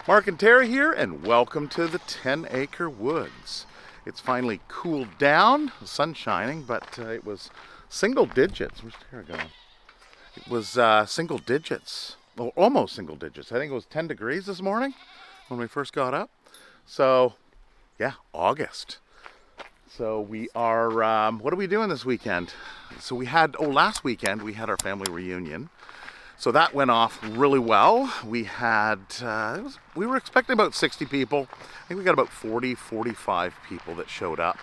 Mark and Terry here, and welcome to the 10 Acre Woods. It's finally cooled down, the sun's shining, but it was single digits. Where's Terry going? It was single digits, well, almost single digits. I think it was 10 degrees this morning when we first got up. So, yeah, August. So we are, what are we doing this weekend? So last weekend we had our family reunion. So that went off really well. We had, we were expecting about 60 people. I think we got about 40, 45 people that showed up.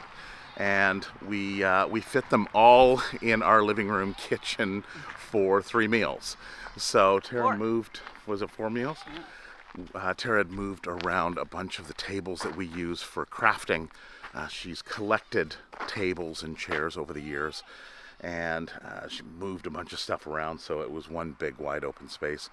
And we fit them all in our living room kitchen for 3 meals. So Tara moved, was it 4 meals? Tara had moved around a bunch of the tables that we use for crafting. She's collected tables and chairs over the years. And she moved a bunch of stuff around, so it was one big wide open space.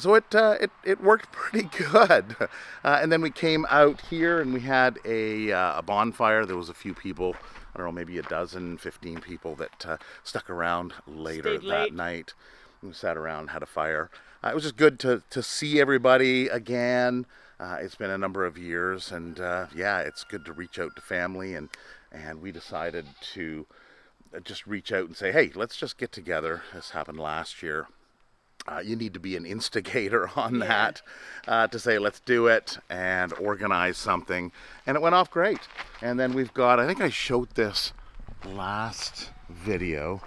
So it worked pretty good. And then we came out here and we had a bonfire. There was a few people, I don't know, maybe 12, 15 people that stuck around later that night. We sat around, had a fire. It was just good to see everybody again. It's been a number of years, and yeah, it's good to reach out to family, and we decided to just reach out and say, hey, let's just get together. This happened last year. You need to be an instigator on that to say, let's do it and organize something. And it went off great. And then we've got, I think I showed this last video.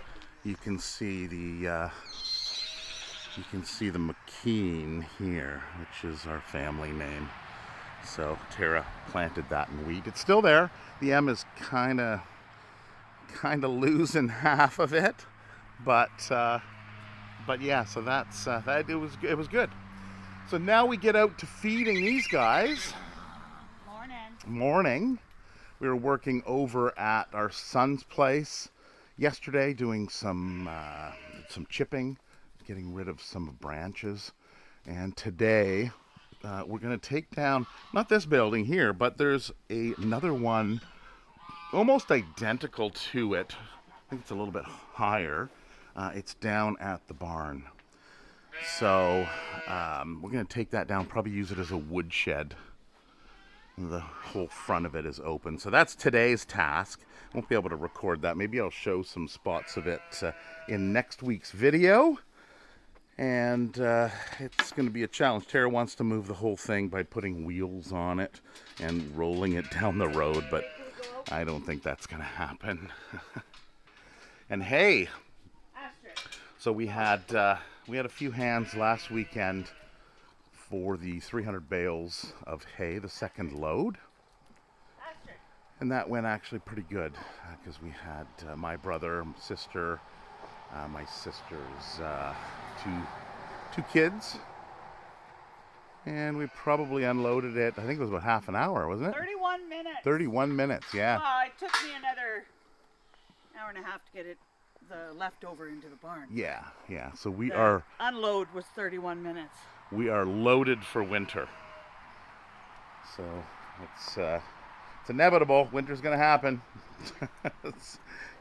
You can see the McKeen here, which is our family name. So Tara planted that in wheat. It's still there. The M is kind of losing half of it, but yeah, so that's that. It was good. So now we get out to feeding these guys. Morning. We were working over at our son's place yesterday, doing some chipping, getting rid of some branches, and today we're going to take down not this building here, but there's another one almost identical to it. I think it's a little bit higher. It's down at the barn. So we're going to take that down, probably use it as a woodshed. The whole front of it is open. So that's today's task. I won't be able to record that. Maybe I'll show some spots of it in next week's video. And it's going to be a challenge. Tara wants to move the whole thing by putting wheels on it and rolling it down the road, but I don't think that's going to happen. And hey, so we had a few hands last weekend for the 300 bales of hay, the second load. And that went actually pretty good because we had my brother, sister, my sister's two kids. And we probably unloaded it, I think it was about half an hour, wasn't it? 31 minutes. 31 minutes, yeah. Well, it took me another hour and a half to get the leftover into the barn. Yeah. So the unload was 31 minutes. We are loaded for winter. So it's inevitable. Winter's going to happen.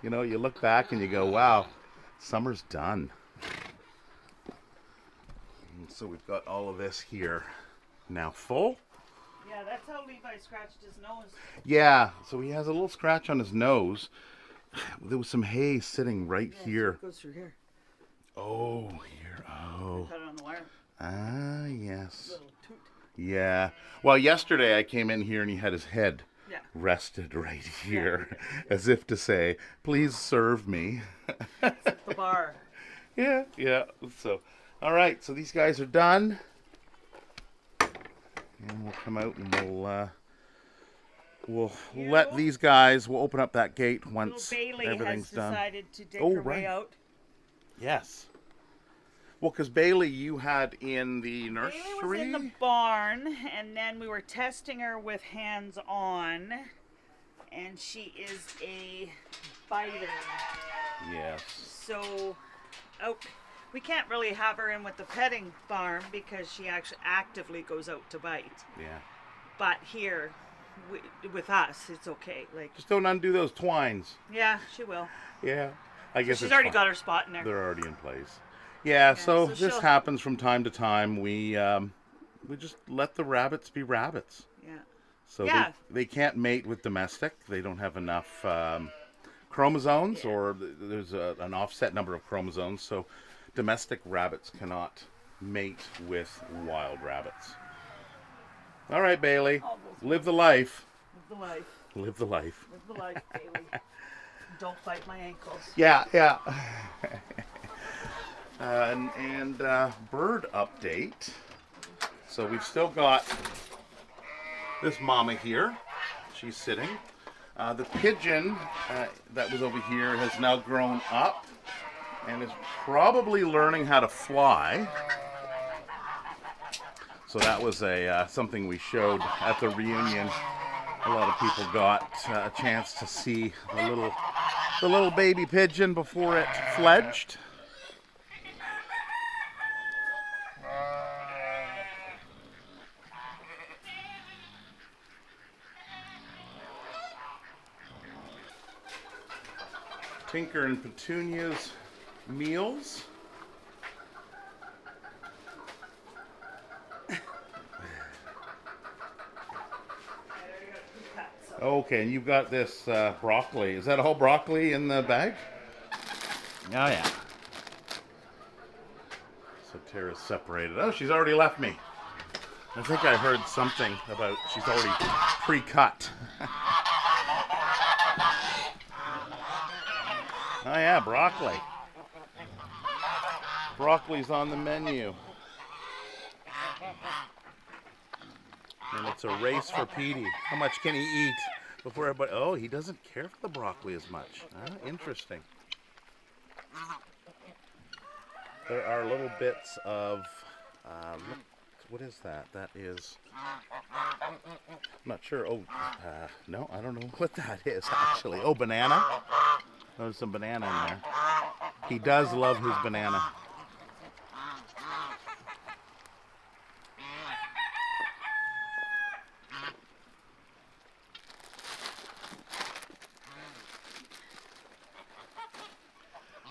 You look back and you go, wow, summer's done. So we've got all of this here now full. Yeah, that's how Levi scratched his nose. Yeah, so he has a little scratch on his nose. There was some hay sitting right here. So it goes through here. Oh, here. Oh. I cut it on the wire. Ah, yes. Little toot. Yeah. Well, yesterday I came in here and he had his head rested right here, as if to say, please serve me. It's at the bar. Yeah. So, all right. So these guys are done. And we'll come out and we'll let these guys, we'll open up that gate once everything's done. Bailey has decided to dig her way out. Yes. Well, because Bailey you had in the nursery. Bailey was in the barn, and then we were testing her with hands-on, and she is a biter. Yes. So, we can't really have her in with the petting barn because she actually actively goes out to bite. Yeah. But here, with us, it's okay. Just don't undo those twines. Yeah, she will. Yeah. I guess she's already got her spot in there. They're already in place. Yeah, so this happens from time to time. We we just let the rabbits be rabbits. Yeah. So Yeah. they can't mate with domestic. They don't have enough chromosomes, or there's an offset number of chromosomes. So domestic rabbits cannot mate with wild rabbits. All right, Bailey. Live the life. Live the life. Live the life. Live the life, Bailey. Don't bite my ankles. Yeah, yeah. and bird update. So we've still got this mama here. She's sitting. The pigeon that was over here has now grown up and is probably learning how to fly. So that was something we showed at the reunion. A lot of people got a chance to see the little baby pigeon before it fledged. Tinker and Petunia's meals. Okay, and you've got this broccoli. Is that all broccoli in the bag? Oh, yeah. So Tara's separated. Oh, she's already left me. I think I heard something about she's already pre-cut. Oh, yeah, broccoli. Broccoli's on the menu. And it's a race for Petey. How much can he eat before everybody... Oh, he doesn't care for the broccoli as much. Interesting. There are little bits of... what is that? That is... I'm not sure. Oh, no, I don't know what that is, actually. Oh, banana. There's some banana in there. He does love his banana.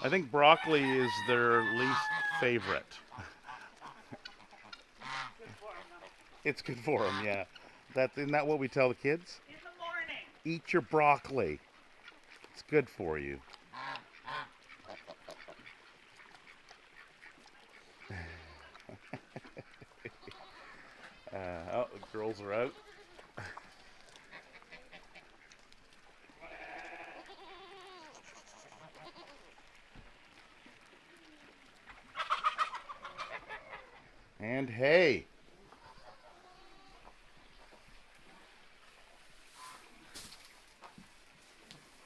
I think broccoli is their least favorite. It's good for them, yeah. Isn't that what we tell the kids? In the morning. Eat your broccoli. It's good for you. Oh, the girls are out. And hay.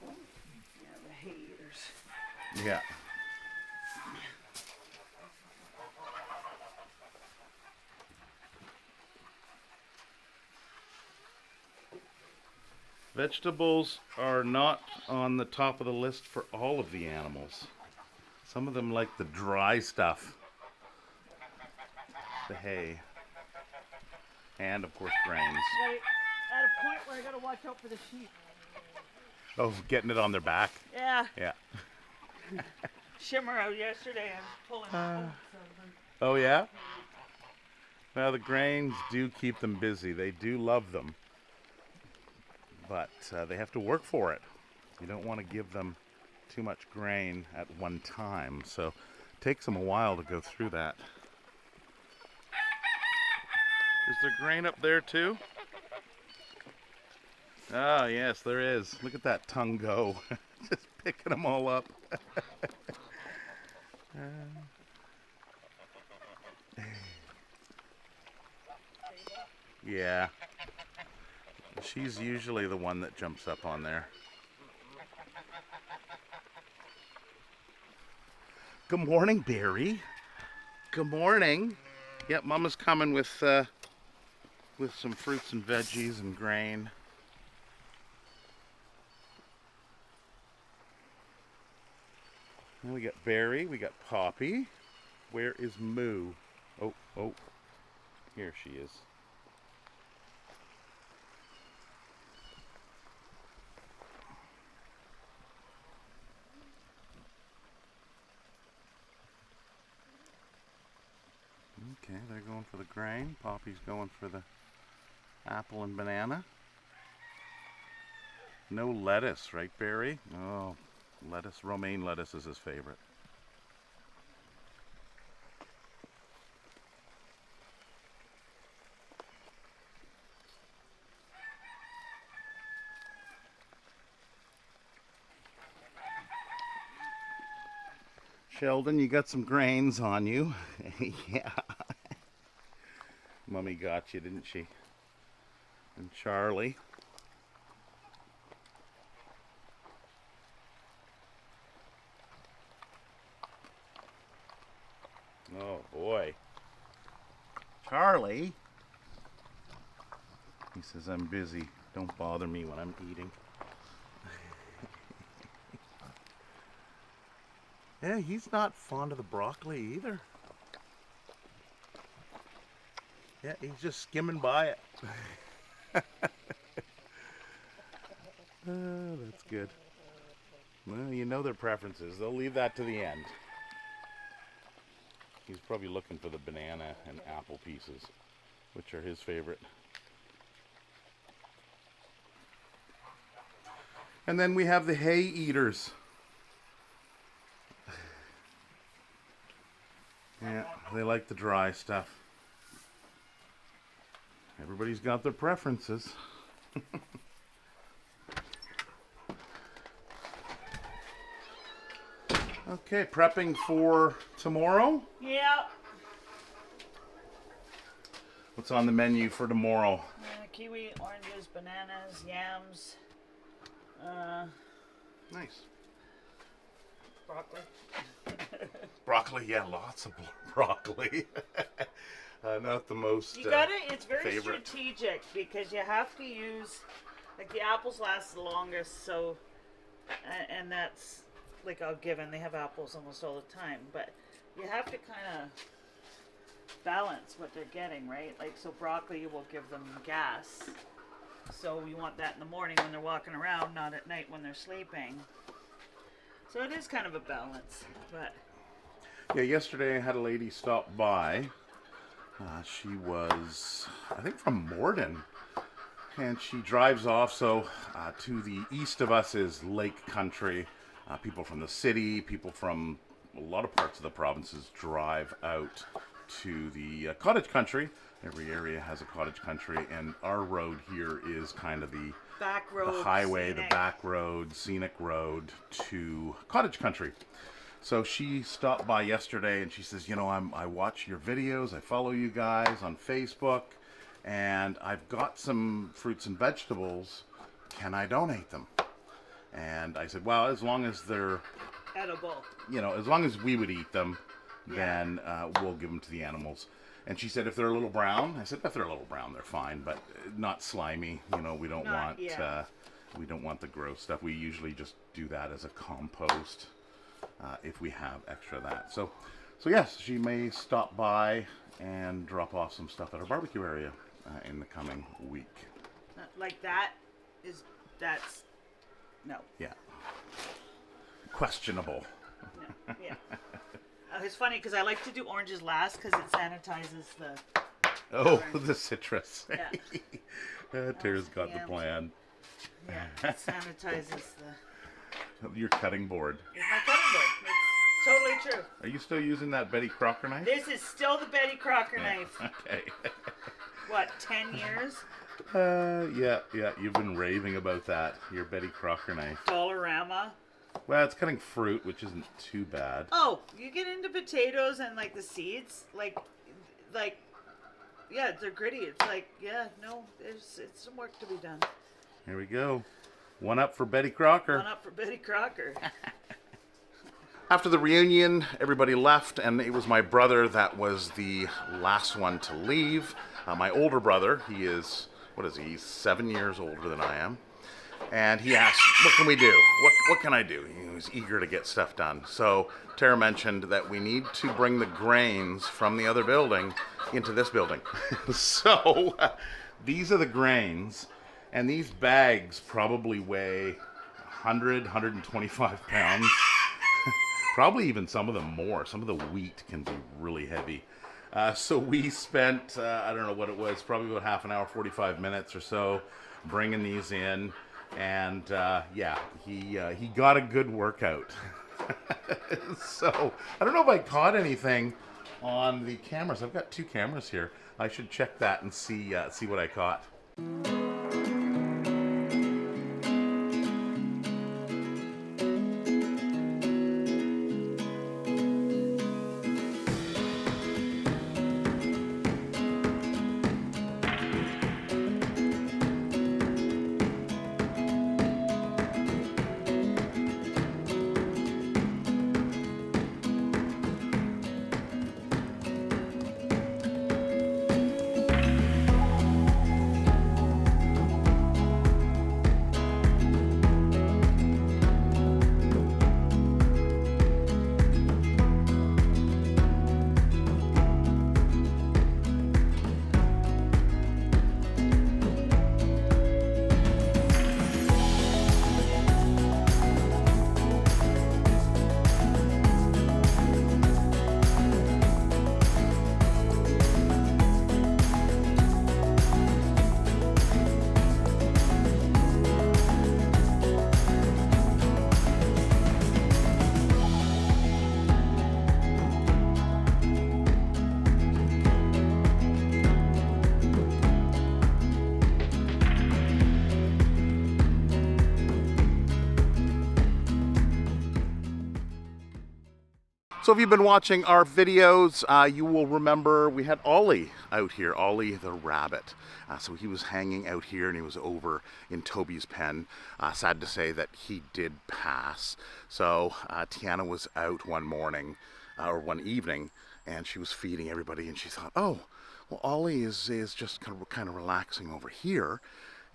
Yeah, the hay eaters. Yeah. Vegetables are not on the top of the list for all of the animals. Some of them like the dry stuff. The hay. And of course grains. At a point where I gotta watch out for the sheep. Oh, getting it on their back. Yeah. Yeah. Shimmer out yesterday. I was pulling oats out of them. Oh yeah? Well, the grains do keep them busy. They do love them. But they have to work for it. You don't want to give them too much grain at one time. So it takes them a while to go through that. Is there grain up there too? Oh, yes, there is. Look at that tongue go. Just picking them all up. Yeah. She's usually the one that jumps up on there. Good morning, Barry. Good morning. Yep, Mama's coming with some fruits and veggies and grain. And we got Barry, we got Poppy. Where is Moo? Oh, here she is. Okay, they're going for the grain. Poppy's going for the apple and banana. No lettuce, right, Barry? Oh, lettuce. Romaine lettuce is his favorite. Sheldon, you got some grains on you. Yeah. Mummy got you, didn't she? And Charlie. Oh boy. Charlie. He says, I'm busy. Don't bother me when I'm eating. Yeah, he's not fond of the broccoli either. Yeah, he's just skimming by it. Oh, that's good. Well, you know their preferences. They'll leave that to the end. He's probably looking for the banana and apple pieces, which are his favorite. And then we have the hay eaters. Yeah, they like the dry stuff. Everybody's got their preferences. Okay, prepping for tomorrow? Yeah. What's on the menu for tomorrow? Kiwi, oranges, bananas, yams. Nice. Broccoli. Broccoli, yeah, lots of broccoli. Not the most You got it. It's very favorite. strategic because you have to use, like, the apples last the longest, so, and that's like a given. They have apples almost all the time, but you have to kind of balance what they're getting, right? Like, so broccoli will give them gas, so you want that in the morning when they're walking around, not at night when they're sleeping. So it is kind of a balance, but Yeah, yesterday I had a lady stop by. She was, I think, from Morden, and she drives off. So to the east of us is lake country. People from the city, people from a lot of parts of the provinces drive out to the cottage country. Every area has a cottage country, and our road here is kind of the back road, the highway, scenic. the back road, scenic road to cottage country. So she stopped by yesterday and she says, you know, I watch your videos, I follow you guys on Facebook, and I've got some fruits and vegetables. Can I donate them? And I said, well, as long as they're Edible. You know, as long as we would eat them, Yeah. then we'll give them to the animals. And she said, if they're a little brown, I said, if they're a little brown, they're fine, but not slimy. You know, we don't Not- want yeah. we don't want the gross stuff. We usually just do that as a compost if we have extra of that. So yes, she may stop by and drop off some stuff at our barbecue area in the coming week. Like that's no. Yeah. Questionable. No. Yeah. It's funny because I like to do oranges last because it sanitizes the. Oh, Orange. the citrus. Yeah. Tara's got the Yams. plan. Yeah. It sanitizes the. Your cutting board. It's my cutting board. It's totally true. Are you still using that Betty Crocker knife? This is still the Betty Crocker knife. Okay. What, 10 years? Yeah. You've been raving about that. Your Betty Crocker knife. Dollarama. Well, it's cutting fruit, which isn't too bad. Oh, you get into potatoes and like the seeds, like, yeah, they're gritty. It's like, yeah, no, it's some work to be done. Here we go. One up for Betty Crocker. One up for Betty Crocker. After the reunion, everybody left, and it was my brother that was the last one to leave. My older brother, he is, what is he? He's 7 years older than I am. And he asked, what can we do? What can I do? He was eager to get stuff done. So Tara mentioned that we need to bring the grains from the other building into this building. So these are the grains, and these bags probably weigh 100, 125 pounds. Probably even some of them more. Some of the wheat can be really heavy. So we spent, I don't know what it was, probably about half an hour, 45 minutes or so, bringing these in. And yeah, he got a good workout. So I don't know if I caught anything on the cameras. I've got 2 cameras here. I should check that and see what I caught. So if you've been watching our videos, you will remember we had Ollie out here, Ollie the Rabbit. So he was hanging out here and he was over in Toby's pen. Sad to say that he did pass. So Tiana was out one morning, or one evening, and she was feeding everybody and she thought, oh, well, Ollie is just kind of relaxing over here.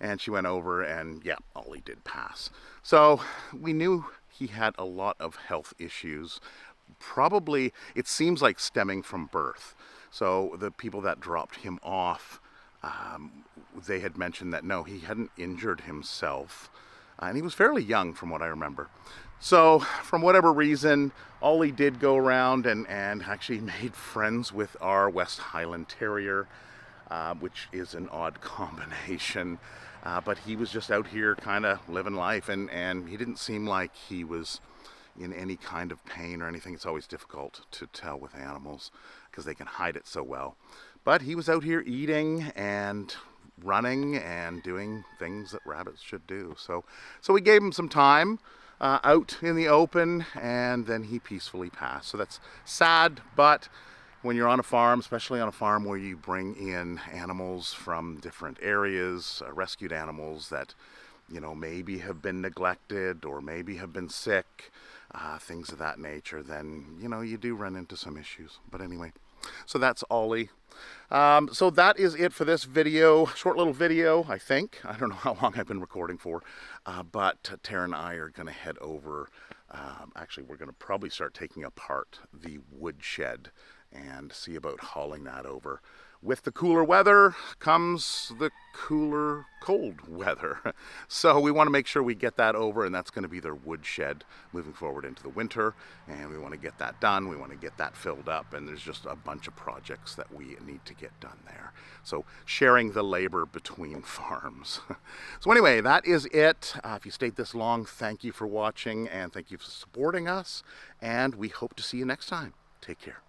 And she went over and yeah, Ollie did pass. So we knew he had a lot of health issues. Probably, it seems like stemming from birth. So the people that dropped him off, they had mentioned that no, he hadn't injured himself. And he was fairly young from what I remember. So from whatever reason, Ollie did go around and actually made friends with our West Highland Terrier, which is an odd combination. But he was just out here kind of living life, and he didn't seem like he was in any kind of pain or anything. It's always difficult to tell with animals because they can hide it so well. But he was out here eating and running and doing things that rabbits should do. So we gave him some time out in the open, and then he peacefully passed. So that's sad, but when you're on a farm, especially on a farm where you bring in animals from different areas, rescued animals that, you know, maybe have been neglected or maybe have been sick, things of that nature, then, you know, you do run into some issues. But anyway, so that's Ollie. So that is it for this video, short little video, I think. I don't know how long I've been recording for, but Tara and I are going to head over. Actually, we're going to probably start taking apart the woodshed and see about hauling that over. With the cooler weather comes the cooler cold weather. So we want to make sure we get that over, and that's going to be their woodshed moving forward into the winter. And we want to get that done. We want to get that filled up, and there's just a bunch of projects that we need to get done there. So sharing the labor between farms. So anyway, that is it. If you stayed this long, thank you for watching, and thank you for supporting us. And we hope to see you next time. Take care.